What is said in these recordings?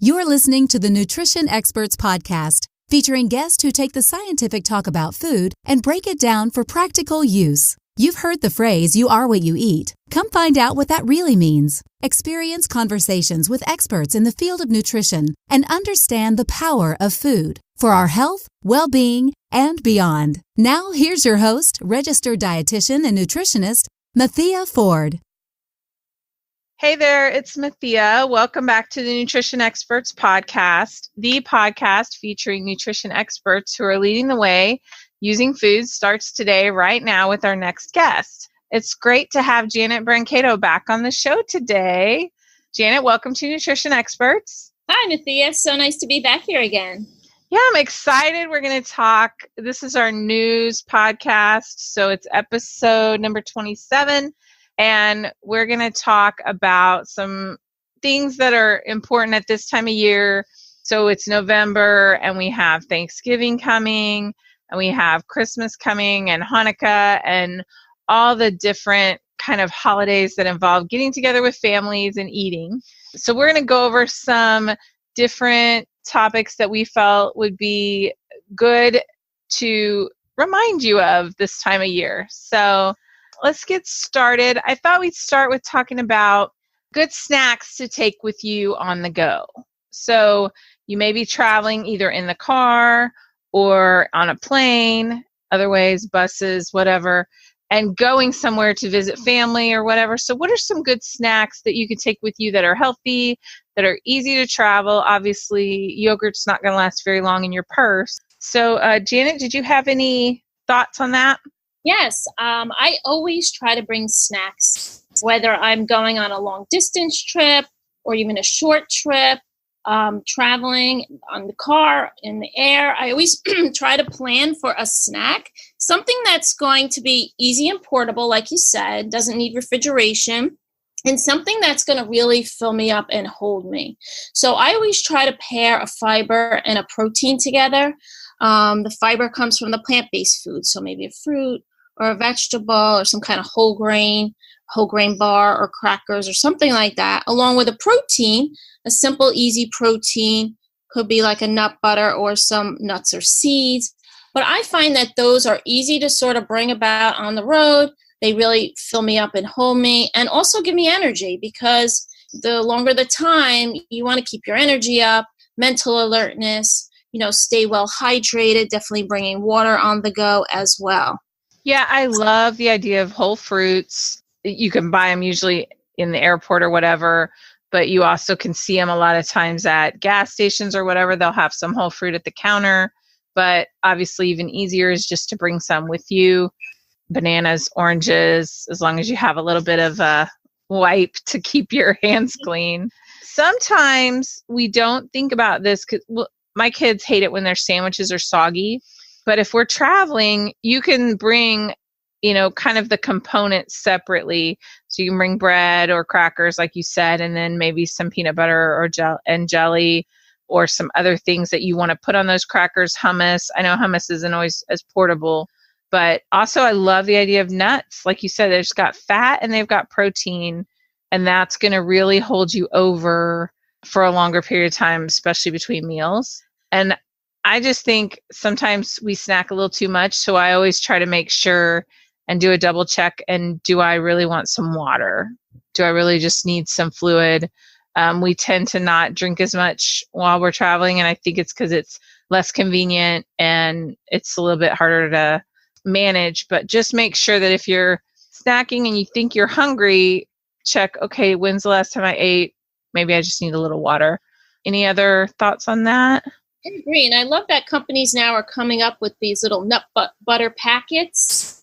You're listening to the Nutrition Experts Podcast, featuring guests who take the scientific talk about food and break it down for practical use. You've heard the phrase, "You are what you eat." Come find out what that really means. Experience conversations with experts in the field of nutrition and understand the power of food for our health, well-being, and beyond. Now, here's your host, registered dietitian and nutritionist, Mathea Ford. Hey there, it's Mathea. Welcome back to the Nutrition Experts Podcast, the podcast featuring nutrition experts who are leading the way using food. Starts today, right now, with our next guest. It's great to have Janet Brancato back on the show today. Janet, welcome to Nutrition Experts. Hi, Mathea. So nice to be back here again. Yeah, I'm excited. We're going to talk. This is our news podcast. So it's episode number 27. And we're going to talk about some things that are important at this time of year. So it's November, and we have Thanksgiving coming, and we have Christmas coming, and Hanukkah, and all the different kind of holidays that involve getting together with families and eating. So we're going to go over some different topics that we felt would be good to remind you of this time of year. So let's get started. I thought we'd start with talking about good snacks to take with you on the go. So you may be traveling either in the car or on a plane, other ways, buses, whatever, and going somewhere to visit family or whatever. So what are some good snacks that you can take with you that are healthy, that are easy to travel? Obviously, yogurt's not going to last very long in your purse. So Janet, did you have any thoughts on that? Yes, I always try to bring snacks, whether I'm going on a long distance trip or even a short trip, traveling on the car, in the air. I always try to plan for a snack, something that's going to be easy and portable, like you said, doesn't need refrigeration, and something that's going to really fill me up and hold me. So I always try to pair a fiber and a protein together. The fiber comes from the plant-based food, so maybe a fruit or a vegetable or some kind of whole grain bar or crackers or something like that, along with a protein. A simple, easy protein could be like a nut butter or some nuts or seeds. But I find that those are easy to sort of bring about on the road. They really fill me up and hold me and also give me energy, because the longer the time, you want to keep your energy up, mental alertness, stay well hydrated, definitely bringing water on the go as well. Yeah, I love the idea of whole fruits. You can buy them usually in the airport or whatever, but you also can see them a lot of times at gas stations or whatever. They'll have some whole fruit at the counter, but obviously even easier is just to bring some with you. Bananas, oranges, as long as you have a little bit of a wipe to keep your hands clean. Sometimes we don't think about this because my kids hate it when their sandwiches are soggy. But if we're traveling, you can bring, kind of the components separately. So you can bring bread or crackers, like you said, and then maybe some peanut butter or jelly or some other things that you want to put on those crackers. Hummus. I know hummus isn't always as portable, but also I love the idea of nuts. Like you said, they've got fat and they've got protein, and that's going to really hold you over for a longer period of time, especially between meals. And I just think sometimes we snack a little too much. So I always try to make sure and do a double check. And do I really want some water? Do I really just need some fluid? We tend to not drink as much while we're traveling. And I think it's because it's less convenient and it's a little bit harder to manage. But just make sure that if you're snacking and you think you're hungry, check, okay, when's the last time I ate? Maybe I just need a little water. Any other thoughts on that? I agree, and I love that companies now are coming up with these little nut butter packets.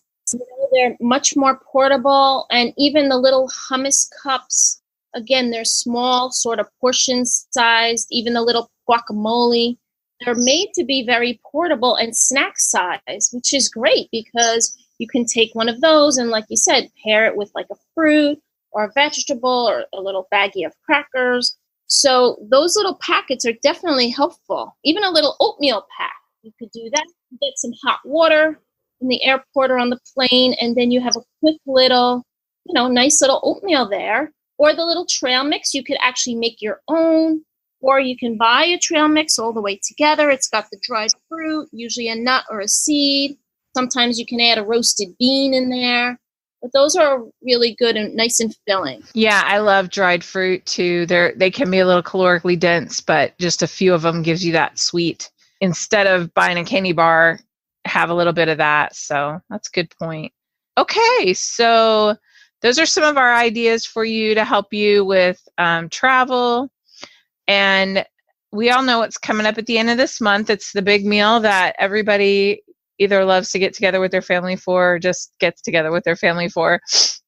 They're much more portable, and even the little hummus cups, again, they're small, sort of portion sized. Even the little guacamole, they're made to be very portable and snack size, which is great because you can take one of those and, like you said, pair it with like a fruit or a vegetable or a little baggie of crackers. So those little packets are definitely helpful. Even a little oatmeal pack, you could do that. Get some hot water in the airport or on the plane, and then you have a quick little, nice little oatmeal there. Or the little trail mix, you could actually make your own. Or you can buy a trail mix all the way together. It's got the dried fruit, usually a nut or a seed. Sometimes you can add a roasted bean in there. But those are really good and nice and filling. Yeah, I love dried fruit too. They can be a little calorically dense, but just a few of them gives you that sweet. Instead of buying a candy bar, have a little bit of that. So that's a good point. Okay, so those are some of our ideas for you to help you with travel. And we all know what's coming up at the end of this month. It's the big meal that everybody either loves to get together with their family for or just gets together with their family for.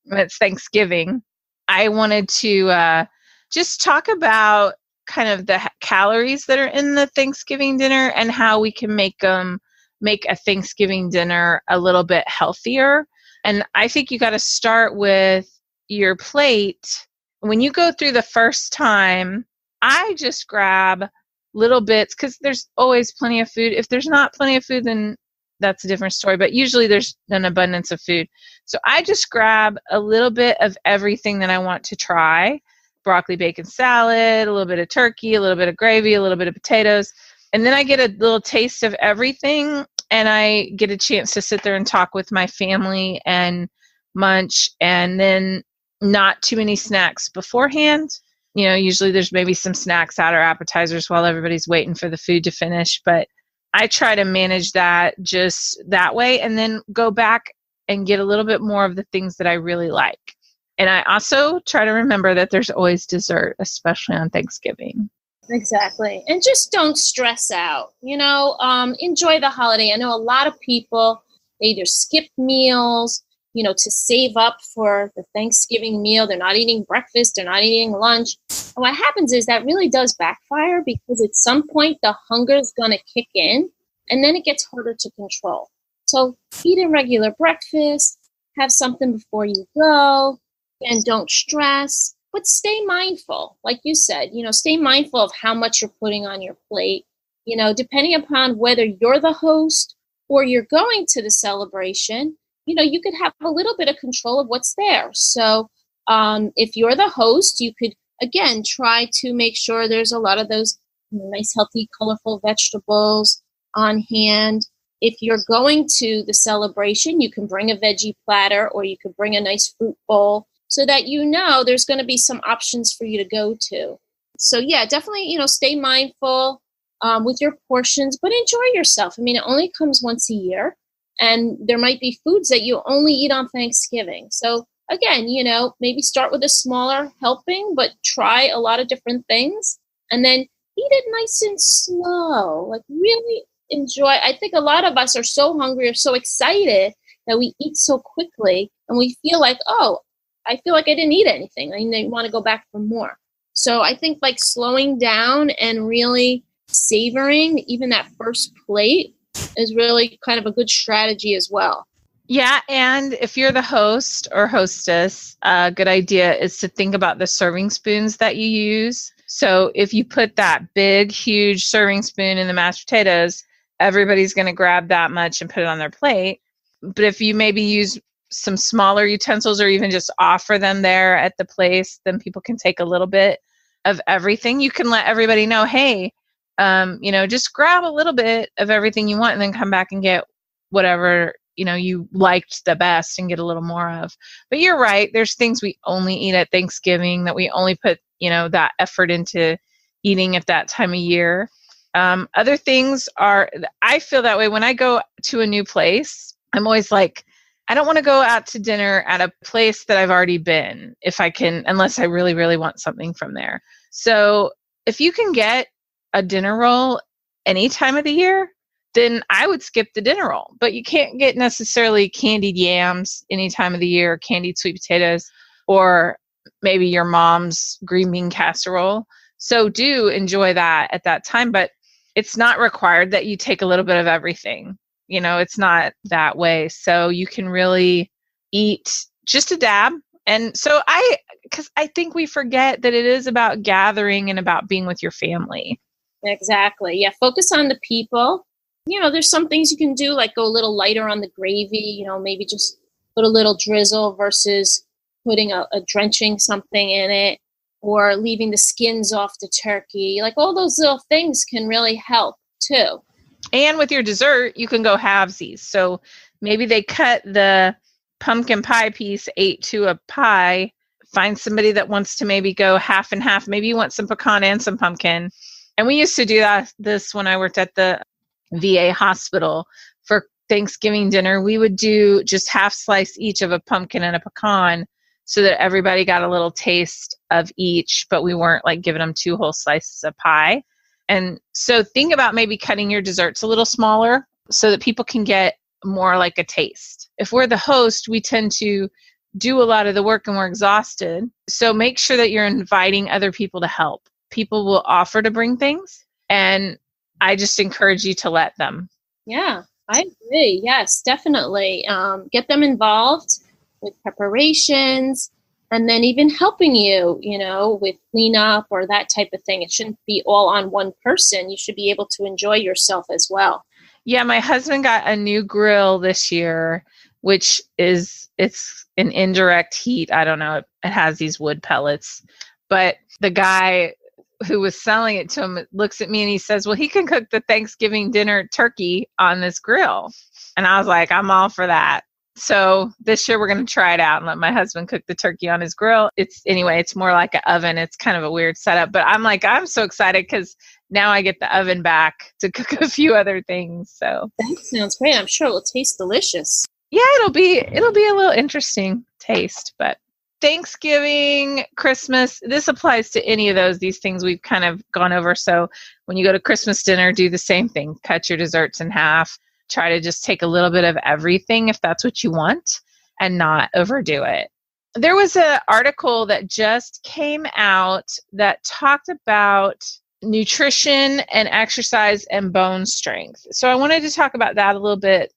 It's Thanksgiving. I wanted to just talk about kind of the calories that are in the Thanksgiving dinner and how we can make a Thanksgiving dinner a little bit healthier. And I think you got to start with your plate. When you go through the first time, I just grab little bits because there's always plenty of food. If there's not plenty of food, then that's a different story. But usually there's an abundance of food. So I just grab a little bit of everything that I want to try. Broccoli, bacon salad, a little bit of turkey, a little bit of gravy, a little bit of potatoes. And then I get a little taste of everything. And I get a chance to sit there and talk with my family and munch. And then not too many snacks beforehand. You know, usually there's maybe some snacks out or appetizers while everybody's waiting for the food to finish. But I try to manage that just that way and then go back and get a little bit more of the things that I really like. And I also try to remember that there's always dessert, especially on Thanksgiving. Exactly. And just don't stress out, enjoy the holiday. I know a lot of people, they either skip meals, to save up for the Thanksgiving meal. They're not eating breakfast. They're not eating lunch. And what happens is that really does backfire because at some point the hunger is going to kick in and then it gets harder to control. So eat a regular breakfast, have something before you go, and don't stress, but stay mindful. Like you said, stay mindful of how much you're putting on your plate, depending upon whether you're the host or you're going to the celebration. You could have a little bit of control of what's there. So if you're the host, you could, again, try to make sure there's a lot of those nice, healthy, colorful vegetables on hand. If you're going to the celebration, you can bring a veggie platter or you could bring a nice fruit bowl so that there's going to be some options for you to go to. So yeah, definitely, stay mindful with your portions, but enjoy yourself. I mean, it only comes once a year. And there might be foods that you only eat on Thanksgiving. So again, maybe start with a smaller helping, but try a lot of different things and then eat it nice and slow. Like really enjoy. I think a lot of us are so hungry or so excited that we eat so quickly and we feel like, I feel like I didn't eat anything. I want to go back for more. So I think like slowing down and really savoring even that first plate is really kind of a good strategy as well. Yeah, and if you're the host or hostess, a good idea is to think about the serving spoons that you use. So if you put that big, huge serving spoon in the mashed potatoes, everybody's going to grab that much and put it on their plate. But if you maybe use some smaller utensils or even just offer them there at the place, then people can take a little bit of everything. You can let everybody know, hey, just grab a little bit of everything you want and then come back and get whatever, you liked the best and get a little more of. But you're right. There's things we only eat at Thanksgiving that we only put, that effort into eating at that time of year. Other things I feel that way when I go to a new place. I'm always like, I don't want to go out to dinner at a place that I've already been if I can, unless I really, really want something from there. So if you can get a dinner roll any time of the year, then I would skip the dinner roll. But you can't get necessarily candied yams any time of the year, candied sweet potatoes, or maybe your mom's green bean casserole. So do enjoy that at that time, but it's not required that you take a little bit of everything. It's not that way. So you can really eat just a dab. And so because I think we forget that it is about gathering and about being with your family. Exactly. Yeah. Focus on the people. There's some things you can do, like go a little lighter on the gravy, maybe just put a little drizzle versus putting a drenching something in it. or leaving the skins off the turkey. Like all those little things can really help too. And with your dessert, you can go halvesies. So maybe they cut the pumpkin pie piece 8 to a pie. Find somebody that wants to maybe go half and half. Maybe you want some pecan and some pumpkin. And we used to do this when I worked at the VA hospital. For Thanksgiving dinner, we would do just half slice each of a pumpkin and a pecan so that everybody got a little taste of each, but we weren't like giving them 2 whole slices of pie. And so think about maybe cutting your desserts a little smaller so that people can get more like a taste. If we're the host, we tend to do a lot of the work and we're exhausted. So make sure that you're inviting other people to help. People will offer to bring things, and I just encourage you to let them. Yeah, I agree. Yes, definitely. Get them involved with preparations, and then even helping you, with cleanup or that type of thing. It shouldn't be all on one person. You should be able to enjoy yourself as well. Yeah, my husband got a new grill this year, which it's an indirect heat. I don't know. It has these wood pellets, but the guy who was selling it to him looks at me and he says, well, he can cook the Thanksgiving dinner turkey on this grill. And I was like, I'm all for that. So this year we're going to try it out and let my husband cook the turkey on his grill. It's more like an oven. It's kind of a weird setup, but I'm so excited because now I get the oven back to cook a few other things. So that sounds great. I'm sure it will taste delicious. Yeah, it'll be a little interesting taste, but Thanksgiving, Christmas, this applies to any of these things we've kind of gone over. So when you go to Christmas dinner, do the same thing. Cut your desserts in half. Try to just take a little bit of everything if that's what you want and not overdo it. There was an article that just came out that talked about nutrition and exercise and bone strength. So I wanted to talk about that a little bit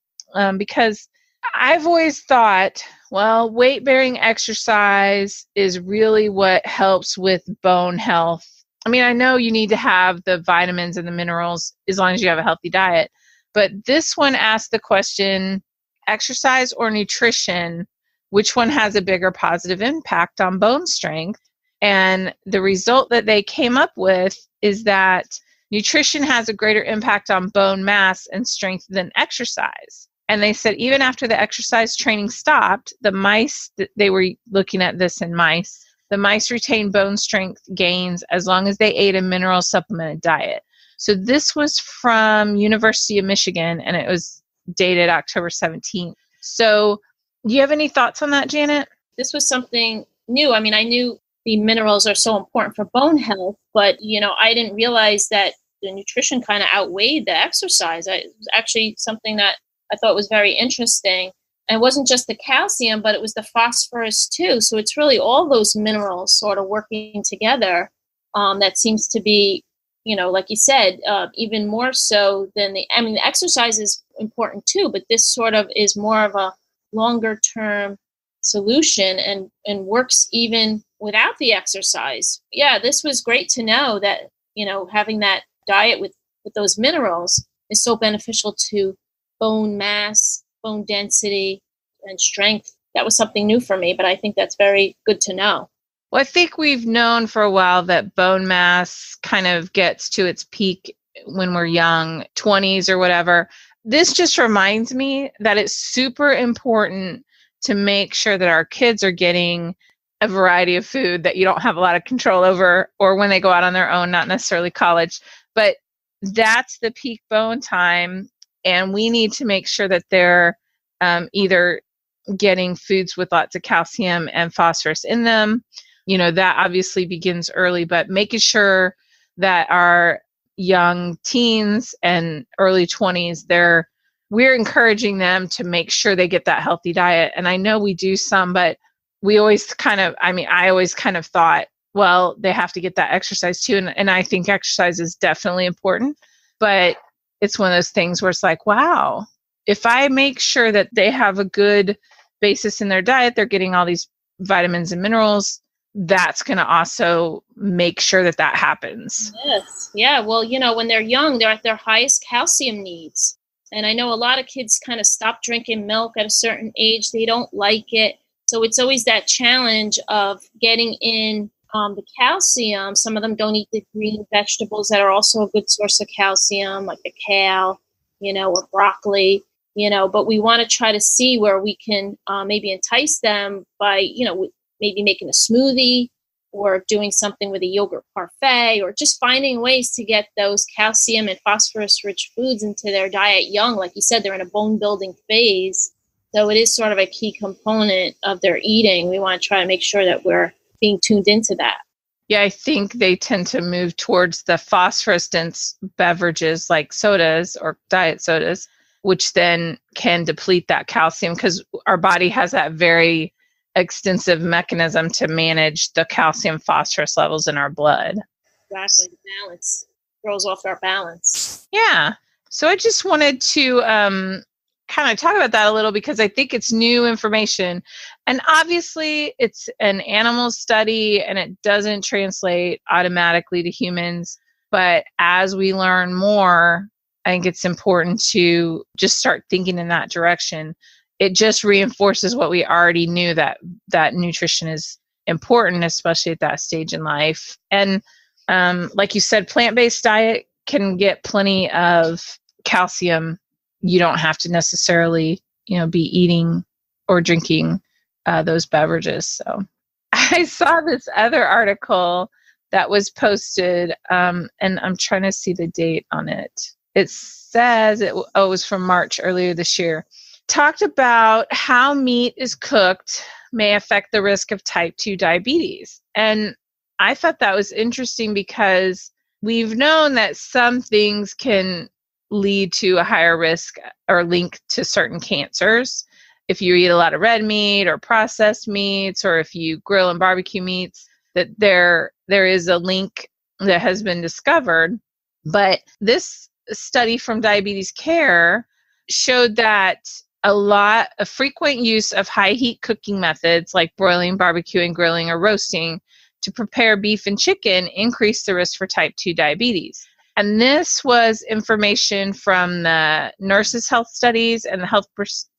because I've always thought, well, weight-bearing exercise is really what helps with bone health. I mean, I know you need to have the vitamins and the minerals as long as you have a healthy diet, but this one asked the question, exercise or nutrition, which one has a bigger positive impact on bone strength? And the result that they came up with is that nutrition has a greater impact on bone mass and strength than exercise. And they said even after the exercise training stopped, the mice, they were looking at this in mice, the mice retained bone strength gains as long as they ate a mineral supplemented diet. So this was from University of Michigan, and it was dated October 17th. So do you have any thoughts on that, Janet? This was something new. I mean, I knew the minerals are so important for bone health, but, I didn't realize that the nutrition kind of outweighed the exercise. It was actually something that I thought was very interesting. And it wasn't just the calcium, but it was the phosphorus too. So it's really all those minerals sort of working together that seems to be, like you said, even more so than the exercise is important too, but this sort of is more of a longer term solution and works even without the exercise. Yeah, this was great to know that, having that diet with those minerals is so beneficial to bone mass, bone density, and strength. That was something new for me, but I think that's very good to know. Well, I think we've known for a while that bone mass kind of gets to its peak when we're young, 20s or whatever. This just reminds me that it's super important to make sure that our kids are getting a variety of food that you don't have a lot of control over, or when they go out on their own, not necessarily college, but that's the peak bone time. And we need to make sure that they're either getting foods with lots of calcium and phosphorus in them. That obviously begins early, but making sure that our young teens and early 20s, we're encouraging them to make sure they get that healthy diet. And I know we do some, but I always kind of thought, well, they have to get that exercise too. And I think exercise is definitely important, but it's one of those things where it's like, wow, if I make sure that they have a good basis in their diet, they're getting all these vitamins and minerals, that's going to also make sure that happens. Yes. Yeah. Well, when they're young, they're at their highest calcium needs. And I know a lot of kids kind of stop drinking milk at a certain age. They don't like it. So it's always that challenge of getting in the calcium, some of them don't eat the green vegetables that are also a good source of calcium, like the kale, or broccoli, but we want to try to see where we can maybe entice them by, maybe making a smoothie or doing something with a yogurt parfait, or just finding ways to get those calcium and phosphorus-rich foods into their diet young. Like you said, they're in a bone-building phase. So it is sort of a key component of their eating. We want to try to make sure that we're being tuned into that. Yeah, I think they tend to move towards the phosphorus-dense beverages like sodas or diet sodas, which then can deplete that calcium because our body has that very extensive mechanism to manage the calcium phosphorus levels in our blood. Exactly. The balance throws off our balance. Yeah. So I just wanted to kind of talk about that a little because I think it's new information. And obviously it's an animal study and it doesn't translate automatically to humans. But as we learn more, I think it's important to just start thinking in that direction. It just reinforces what we already knew, that nutrition is important, especially at that stage in life. And like you said, plant-based diet can get plenty of calcium. You don't have to necessarily, be eating or drinking those beverages. So I saw this other article that was posted, and I'm trying to see the date on it. It says it was from March earlier this year. Talked about how meat is cooked may affect the risk of type 2 diabetes. And I thought that was interesting because we've known that some things can lead to a higher risk or link to certain cancers. If you eat a lot of red meat or processed meats, or if you grill and barbecue meats, that there is a link that has been discovered. But this study from Diabetes Care showed that a frequent use of high heat cooking methods like broiling, barbecuing, grilling, or roasting to prepare beef and chicken increased the risk for type 2 diabetes. And this was information from the Nurses' Health Studies and the Health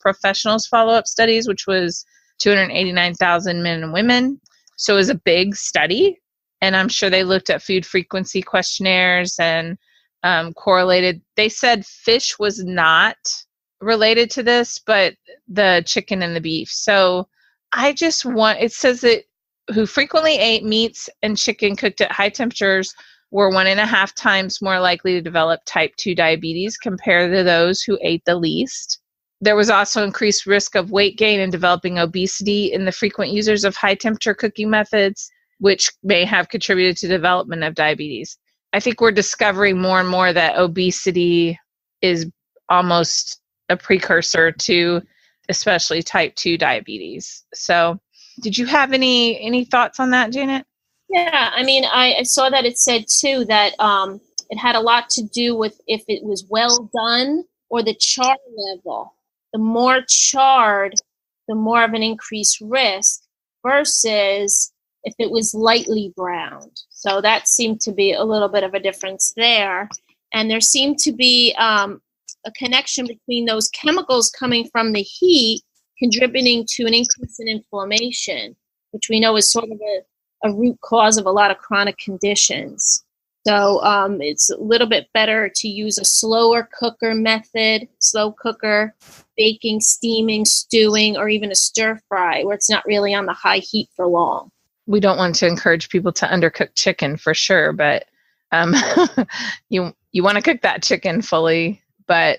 Professionals Follow-Up Studies, which was 289,000 men and women. So it was a big study. And I'm sure they looked at food frequency questionnaires and correlated. They said fish was not related to this, but the chicken and the beef. So it says that who frequently ate meats and chicken cooked at high temperatures were 1.5 times more likely to develop type 2 diabetes compared to those who ate the least. There was also increased risk of weight gain and developing obesity in the frequent users of high temperature cooking methods, which may have contributed to development of diabetes. I think we're discovering more and more that obesity is almost a precursor to especially type 2 diabetes. So did you have any thoughts on that, Janet? Yeah, I mean, I saw that it said too that it had a lot to do with if it was well done or the char level. The more charred, the more of an increased risk versus if it was lightly browned. So that seemed to be a little bit of a difference there. And there seemed to be a connection between those chemicals coming from the heat contributing to an increase in inflammation, which we know is sort of a root cause of a lot of chronic conditions. So it's a little bit better to use a slower cooker method, slow cooker, baking, steaming, stewing, or even a stir fry where it's not really on the high heat for long. We don't want to encourage people to undercook chicken for sure, but you want to cook that chicken fully. But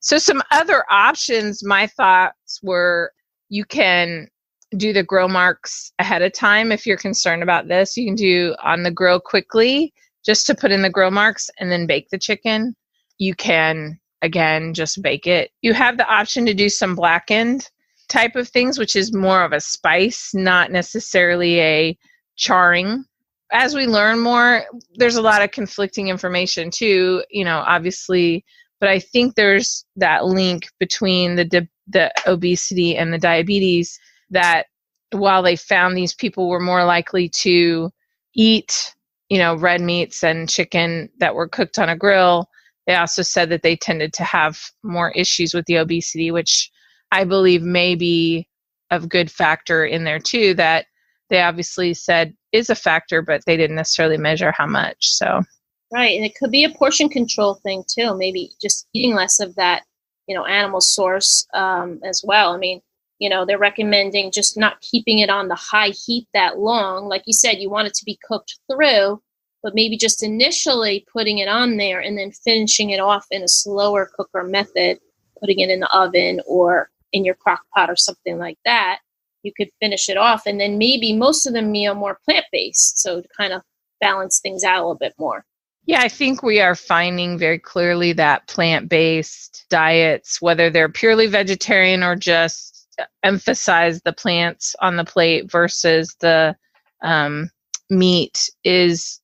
so some other options, my thoughts were you can do the grill marks ahead of time if you're concerned about this. You can do on the grill quickly just to put in the grill marks and then bake the chicken. You can, again, just bake it. You have the option to do some blackened type of things, which is more of a spice, not necessarily a charring. As we learn more, there's a lot of conflicting information too, obviously, but I think there's that link between the obesity and the diabetes, that while they found these people were more likely to eat, red meats and chicken that were cooked on a grill, they also said that they tended to have more issues with the obesity, which I believe may be a good factor in there too, that they obviously said is a factor, but they didn't necessarily measure how much. So, right. And it could be a portion control thing too. Maybe just eating less of that, animal source as well. I mean, they're recommending just not keeping it on the high heat that long. Like you said, you want it to be cooked through, but maybe just initially putting it on there and then finishing it off in a slower cooker method, putting it in the oven or in your crock pot or something like that. You could finish it off, and then maybe most of the meal more plant-based, so to kind of balance things out a little bit more. Yeah, I think we are finding very clearly that plant-based diets, whether they're purely vegetarian or just emphasize the plants on the plate versus the meat, is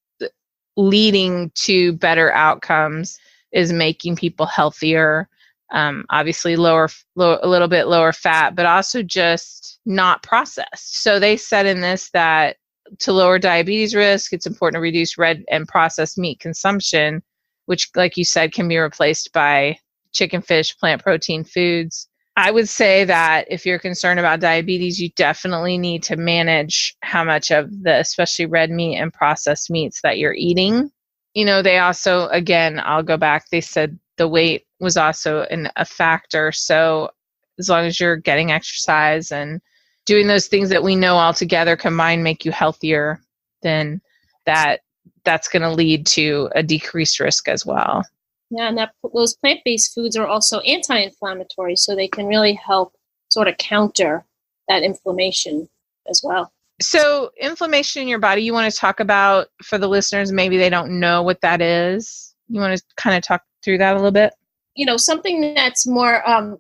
leading to better outcomes, is making people healthier. Obviously a little bit lower fat, but also just not processed. So they said in this that to lower diabetes risk, it's important to reduce red and processed meat consumption, which, like you said, can be replaced by chicken, fish, plant protein foods. I would say that if you're concerned about diabetes, you definitely need to manage how much of the, especially red meat and processed meats that you're eating. They also, again, I'll go back, they said the weight was also a factor. So as long as you're getting exercise and doing those things that we know all together combined make you healthier, then that's going to lead to a decreased risk as well. Yeah, and those plant-based foods are also anti-inflammatory, so they can really help sort of counter that inflammation as well. So inflammation in your body, you want to talk about for the listeners, maybe they don't know what that is. You want to kind of talk through that a little bit? Something that's more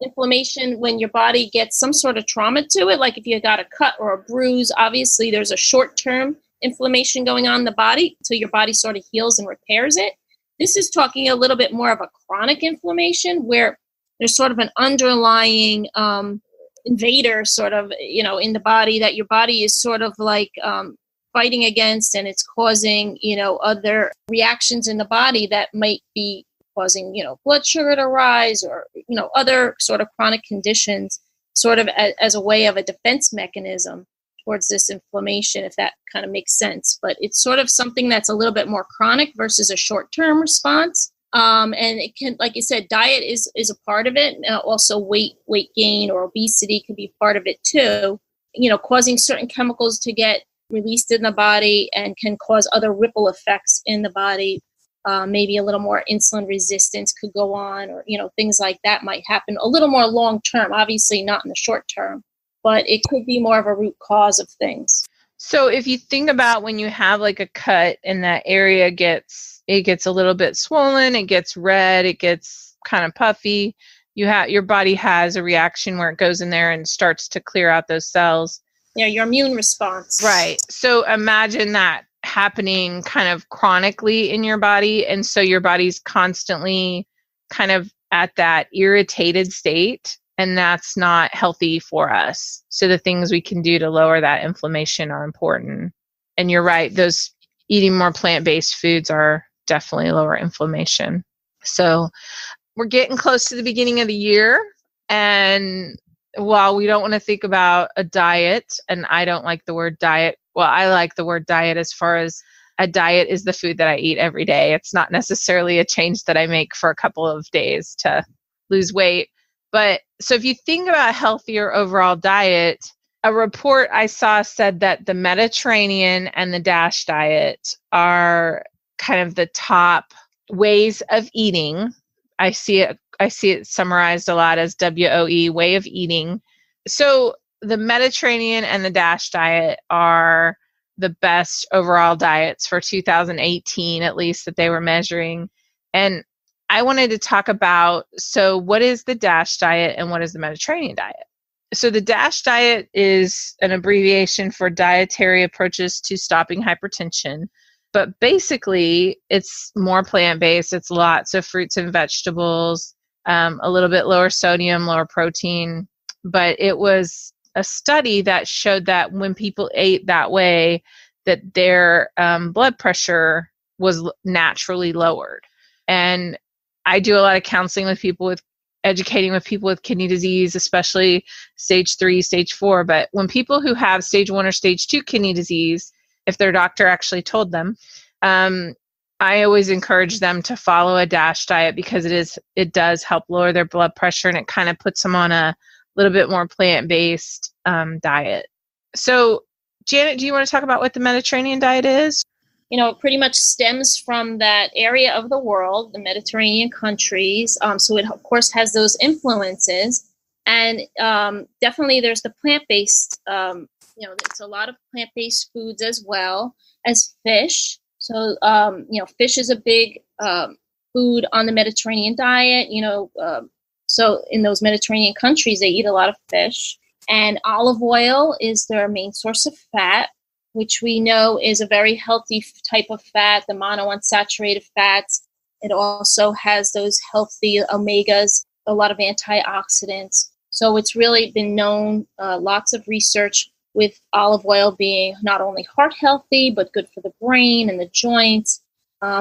inflammation when your body gets some sort of trauma to it, like if you got a cut or a bruise, obviously there's a short-term inflammation going on in the body until your body sort of heals and repairs it. This is talking a little bit more of a chronic inflammation where there's sort of an underlying invader sort of, in the body that your body is sort of like fighting against, and it's causing, other reactions in the body that might be causing, blood sugar to rise or, other sort of chronic conditions, sort of as a way of a defense mechanism towards this inflammation, if that kind of makes sense. But it's sort of something that's a little bit more chronic versus a short-term response. And it can, like you said, diet is a part of it. Also weight gain or obesity can be part of it too, causing certain chemicals to get released in the body and can cause other ripple effects in the body. Maybe a little more insulin resistance could go on, or, things like that might happen a little more long-term, obviously not in the short term, but it could be more of a root cause of things. So if you think about when you have like a cut and that area gets a little bit swollen, it gets red, it gets kind of puffy, your body has a reaction where it goes in there and starts to clear out those cells. Yeah, your immune response. Right. So imagine that happening kind of chronically in your body. And so your body's constantly kind of at that irritated state, and that's not healthy for us. So the things we can do to lower that inflammation are important. And you're right, those eating more plant-based foods are definitely lower inflammation. So we're getting close to the beginning of the year, and while we don't want to think about a diet, and I don't like the word diet, well, I like the word diet as far as a diet is the food that I eat every day. It's not necessarily a change that I make for a couple of days to lose weight. But so if you think about a healthier overall diet, a report I saw said that the Mediterranean and the DASH diet are kind of the top ways of eating. I see it summarized a lot as WOE, way of eating. So the Mediterranean and the DASH diet are the best overall diets for 2018, at least, that they were measuring. And I wanted to talk about, so what is the DASH diet and what is the Mediterranean diet? So the DASH diet is an abbreviation for Dietary Approaches to Stopping Hypertension. But basically, it's more plant-based. It's lots of fruits and vegetables, a little bit lower sodium, lower protein. But it was a study that showed that when people ate that way, that their blood pressure was naturally lowered. And I do a lot of counseling with people with educating with people with kidney disease, especially stage 3, stage 4. But when people who have stage 1 or stage 2 kidney disease, if their doctor actually told them, I always encourage them to follow a DASH diet because it does help lower their blood pressure, and it kind of puts them on a little bit more plant-based diet. So, Janet, do you want to talk about what the Mediterranean diet is? It pretty much stems from that area of the world, the Mediterranean countries. So it, of course, has those influences. And definitely there's the plant-based, it's a lot of plant-based foods as well as fish. So, fish is a big food on the Mediterranean diet. So in those Mediterranean countries, they eat a lot of fish. And olive oil is their main source of fat, which we know is a very healthy type of fat, the monounsaturated fats. It also has those healthy omegas, a lot of antioxidants. So it's really been known, lots of research with olive oil being not only heart healthy, but good for the brain and the joints.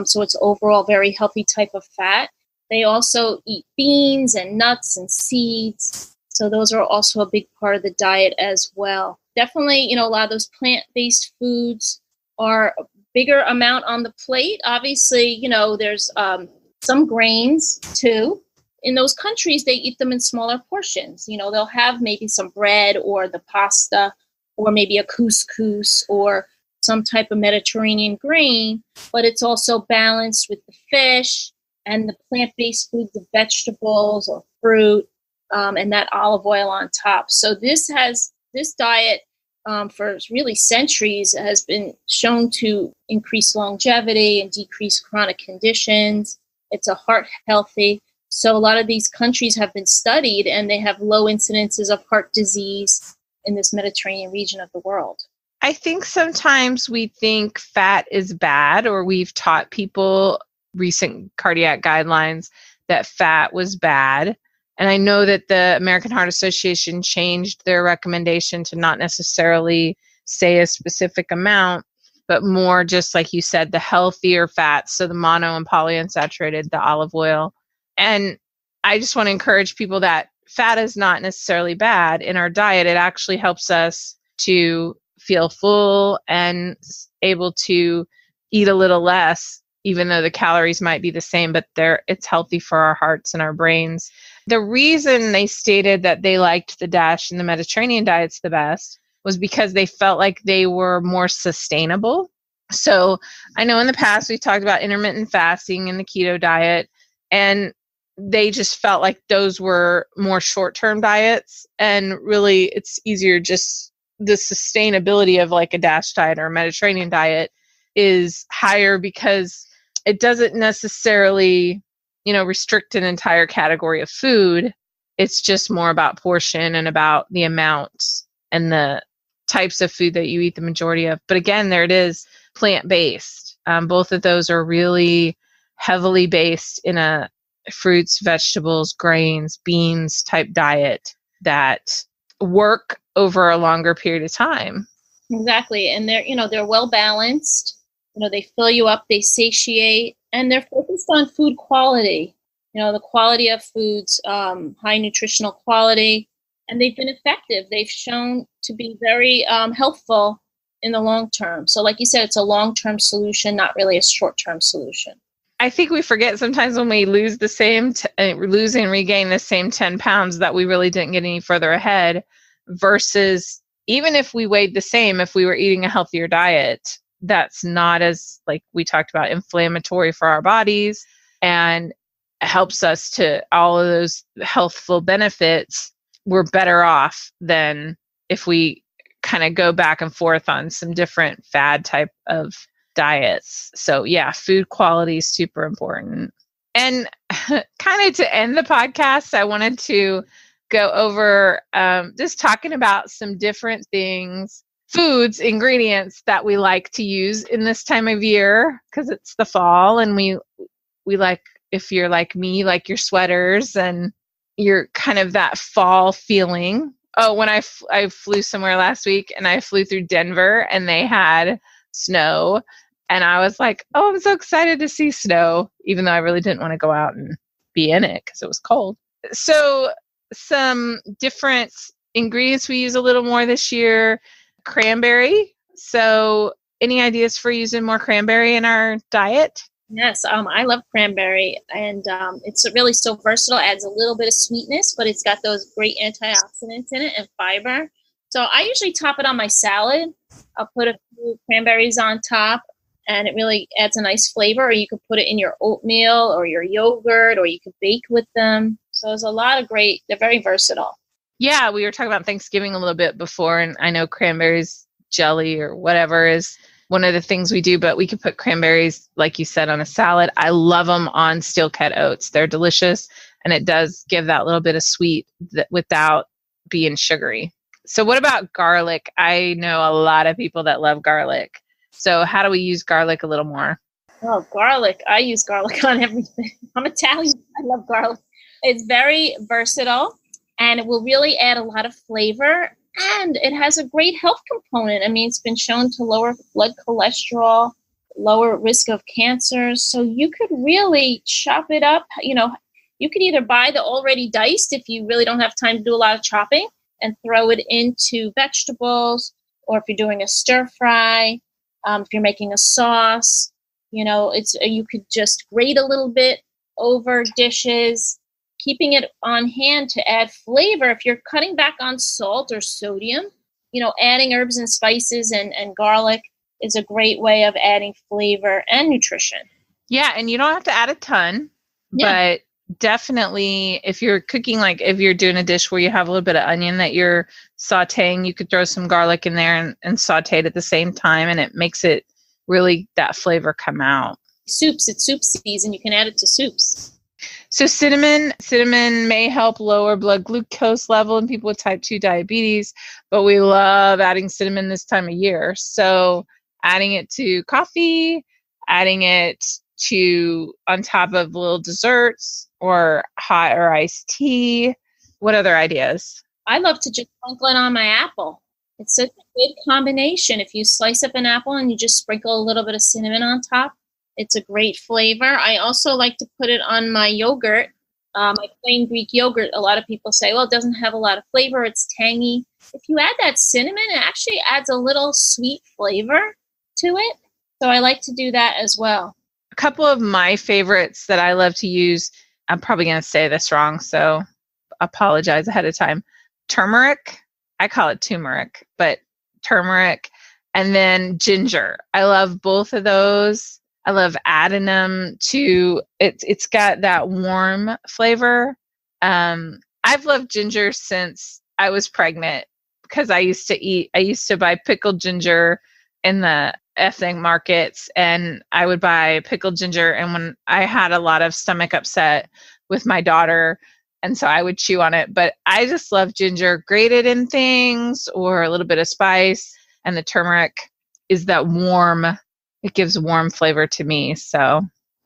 So it's overall very healthy type of fat. They also eat beans and nuts and seeds. So those are also a big part of the diet as well. Definitely, a lot of those plant-based foods are a bigger amount on the plate. Obviously, there's some grains too. In those countries, they eat them in smaller portions. They'll have maybe some bread or the pasta or maybe a couscous or some type of Mediterranean grain, but it's also balanced with the fish and the plant-based foods, the vegetables or fruit, and that olive oil on top. So this diet for really centuries has been shown to increase longevity and decrease chronic conditions. It's a heart healthy. So a lot of these countries have been studied and they have low incidences of heart disease in this Mediterranean region of the world. I think sometimes we think fat is bad, or we've taught people recent cardiac guidelines that fat was bad. And I know that the American Heart Association changed their recommendation to not necessarily say a specific amount, but more just like you said, the healthier fats. So the mono and polyunsaturated, the olive oil. And I just want to encourage people that fat is not necessarily bad in our diet. It actually helps us to feel full and able to eat a little less, even though the calories might be the same, but it's healthy for our hearts and our brains. The reason they stated that they liked the DASH and the Mediterranean diets the best was because they felt like they were more sustainable. So I know in the past we talked about intermittent fasting and the keto diet, and they just felt like those were more short-term diets, and really it's easier, just the sustainability of like a DASH diet or a Mediterranean diet is higher because it doesn't necessarily, restrict an entire category of food. It's just more about portion and about the amounts and the types of food that you eat the majority of. But again, there it is, plant-based. Both of those are really heavily based in a fruits, vegetables, grains, beans type diet that work over a longer period of time. Exactly. And they're well balanced. They fill you up, they satiate, and they're focused on food quality. The quality of foods, high nutritional quality, and they've been effective. They've shown to be very helpful in the long term. So like you said, it's a long-term solution, not really a short-term solution. I think we forget sometimes when we lose lose and regain the same 10 pounds that we really didn't get any further ahead, versus even if we weighed the same, if we were eating a healthier diet, that's not as, like we talked about, inflammatory for our bodies and helps us to all of those healthful benefits. We're better off than if we kind of go back and forth on some different fad type of diets. So yeah, food quality is super important. And kind of to end the podcast, I wanted to go over just talking about some different things, foods, ingredients that we like to use in this time of year, because it's the fall and we like, if you're like me, like your sweaters and you're kind of that fall feeling. Oh, when I flew somewhere last week and I flew through Denver and they had snow, and I was like, oh, I'm so excited to see snow, even though I really didn't want to go out and be in it because it was cold. So some different ingredients we use a little more this year. Cranberry. So any ideas for using more cranberry in our diet? Yes, I love cranberry, and it's really so versatile. Adds a little bit of sweetness, but it's got those great antioxidants in it and fiber. So I usually top it on my salad. I'll put a few cranberries on top, and it really adds a nice flavor. Or you could put it in your oatmeal or your yogurt, or you could bake with them. So there's a lot of great. They're very versatile. Yeah, we were talking about Thanksgiving a little bit before, and I know cranberries jelly or whatever is one of the things we do, but we could put cranberries, like you said, on a salad. I love them on steel cut oats. They're delicious, and it does give that little bit of sweet without being sugary. So what about garlic? I know a lot of people that love garlic. So how do we use garlic a little more? Oh, garlic. I use garlic on everything. I'm Italian. I love garlic. It's very versatile, and it will really add a lot of flavor. And it has a great health component. I mean, it's been shown to lower blood cholesterol, lower risk of cancer. So you could really chop it up. You know, you could either buy the already diced if you really don't have time to do a lot of chopping and throw it into vegetables, or if you're doing a stir fry, if you're making a sauce, you know, you could just grate a little bit over dishes, keeping it on hand to add flavor. If you're cutting back on salt or sodium, you know, adding herbs and spices and garlic is a great way of adding flavor and nutrition. Yeah, and you don't have to add a ton, but definitely if you're cooking, like if you're doing a dish where you have a little bit of onion that you're sauteing, you could throw some garlic in there and saute it at the same time, and it makes it really that flavor come out. Soups, it's soup season. You can add it to soups. So cinnamon may help lower blood glucose level in people with type 2 diabetes, but we love adding cinnamon this time of year. So adding it to coffee, adding it to on top of little desserts or hot or iced tea. What other ideas? I love to just sprinkle it on my apple. It's such a good combination. If you slice up an apple and you just sprinkle a little bit of cinnamon on top, it's a great flavor. I also like to put it on my yogurt, my plain Greek yogurt. A lot of people say, well, it doesn't have a lot of flavor. It's tangy. If you add that cinnamon, it actually adds a little sweet flavor to it. So I like to do that as well. A couple of my favorites that I love to use, I'm probably going to say this wrong, so apologize ahead of time. Turmeric. I call it turmeric, but turmeric. And then ginger. I love both of those. I love adding them to it. It's got that warm flavor. I've loved ginger since I was pregnant because I used to buy pickled ginger in the ethnic markets, and I would buy pickled ginger. And when I had a lot of stomach upset with my daughter, and so I would chew on it, but I just love ginger grated in things or a little bit of spice. And the turmeric is that warm. It gives warm flavor to me. So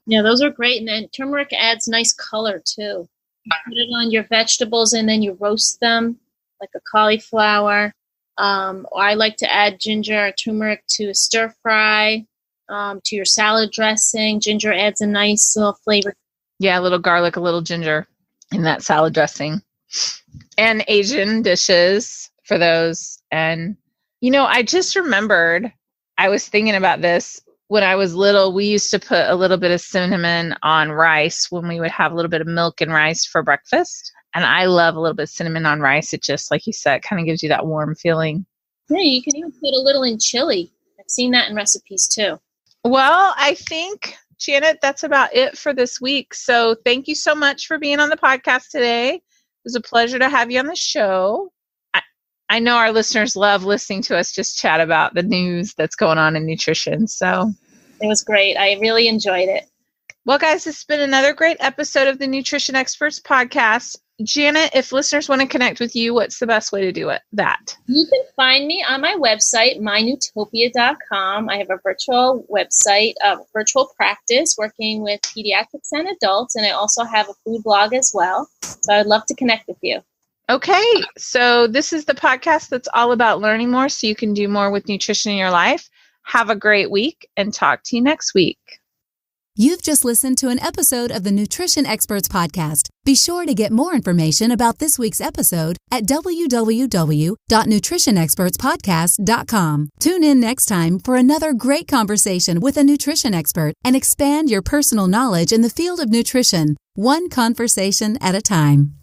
yeah, those are great. And then turmeric adds nice color too. You put it on your vegetables and then you roast them like a cauliflower. Or I like to add ginger or turmeric to a stir fry, to your salad dressing. Ginger adds a nice little flavor. Yeah, a little garlic, a little ginger in that salad dressing. And Asian dishes for those. And, you know, I just remembered, I was thinking about this. When I was little, we used to put a little bit of cinnamon on rice when we would have a little bit of milk and rice for breakfast. And I love a little bit of cinnamon on rice. It just, like you said, kind of gives you that warm feeling. Yeah, you can even put a little in chili. I've seen that in recipes too. Well, I think, Janet, that's about it for this week. So thank you so much for being on the podcast today. It was a pleasure to have you on the show. I know our listeners love listening to us just chat about the news that's going on in nutrition. So it was great. I really enjoyed it. Well, guys, it's been another great episode of the Nutrition Experts Podcast. Janet, if listeners want to connect with you, what's the best way to do that? You can find me on my website, mynutopia.com. I have a virtual website, virtual practice working with pediatrics and adults, and I also have a food blog as well. So I'd love to connect with you. Okay, so this is the podcast that's all about learning more so you can do more with nutrition in your life. Have a great week and talk to you next week. You've just listened to an episode of the Nutrition Experts Podcast. Be sure to get more information about this week's episode at www.nutritionexpertspodcast.com. Tune in next time for another great conversation with a nutrition expert and expand your personal knowledge in the field of nutrition, one conversation at a time.